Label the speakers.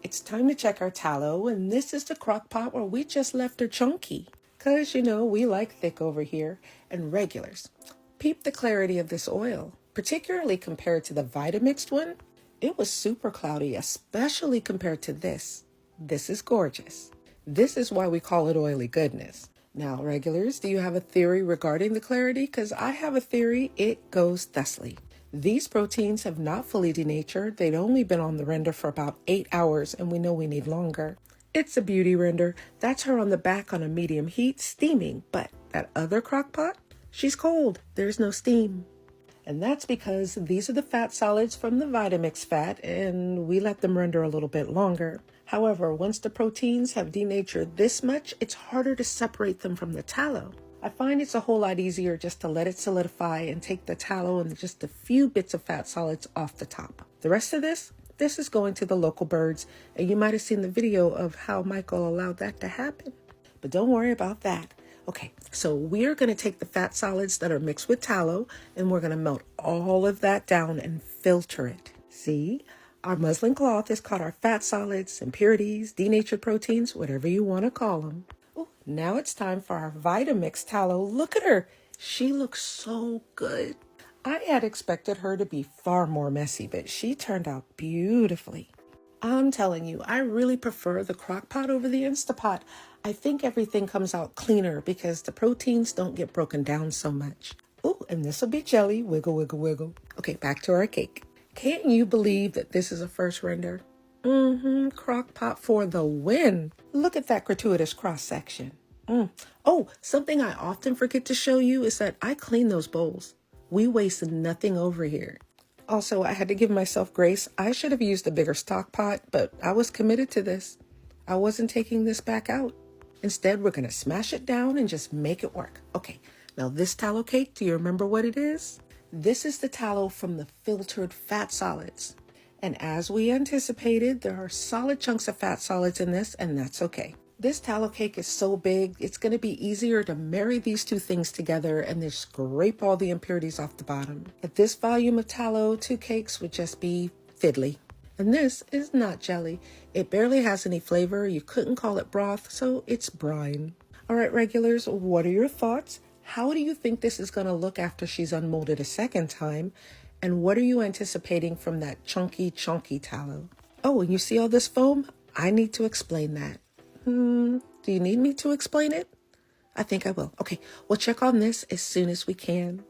Speaker 1: It's time to check our tallow, and this is the crock pot where we just left her chunky. Cause we like thick over here, and regulars. Peep the clarity of this oil, particularly compared to the Vitamixed one. It was super cloudy, especially compared to this. This is gorgeous. This is why we call it oily goodness. Now, regulars, do you have a theory regarding the clarity? Because I have a theory. It goes thusly. These proteins have not fully denatured. They'd only been on the render for about 8 hours, and we know we need longer. It's a beauty render. That's her on the back on a medium heat, steaming. But that other crock pot, she's cold. There's no steam. And that's because these are the fat solids from the Vitamix fat, and we let them render a little bit longer. However, once the proteins have denatured this much, it's harder to separate them from the tallow. I find it's a whole lot easier just to let it solidify and take the tallow and just a few bits of fat solids off the top. The rest of this is going to the local birds, and you might have seen the video of how Michael allowed that to happen. But don't worry about that. Okay, so we're going to take the fat solids that are mixed with tallow, and we're going to melt all of that down and filter it. See? Our muslin cloth has caught our fat solids, impurities, denatured proteins, whatever you want to call them. Ooh, now it's time for our Vitamix tallow. Look at her. She looks so good. I had expected her to be far more messy, but she turned out beautifully. I'm telling you, I really prefer the crock pot over the Instapot. I think everything comes out cleaner because the proteins don't get broken down so much. Ooh, and this will be jelly. Wiggle, wiggle, wiggle. Okay, back to our cake. Can't you believe that this is a first render? Crock pot for the win. Look at that gratuitous cross section. Oh, something I often forget to show you is that I clean those bowls. We waste nothing over here. Also, I had to give myself grace. I should have used a bigger stock pot, but I was committed to this. I wasn't taking this back out. Instead, we're going to smash it down and just make it work. Okay, now this tallow cake, do you remember what it is? This is the tallow from the filtered fat solids. And as we anticipated, there are solid chunks of fat solids in this, and that's okay. This tallow cake is so big, it's going to be easier to marry these two things together and then scrape all the impurities off the bottom. At this volume of tallow, 2 cakes would just be fiddly. And this is not jelly. It barely has any flavor. You couldn't call it broth, so it's brine. All right, regulars, what are your thoughts? How do you think this is going to look after she's unmolded a second time? And what are you anticipating from that chunky tallow? Oh, and you see all this foam? I need to explain that. Do you need me to explain it? I think I will. Okay, we'll check on this as soon as we can.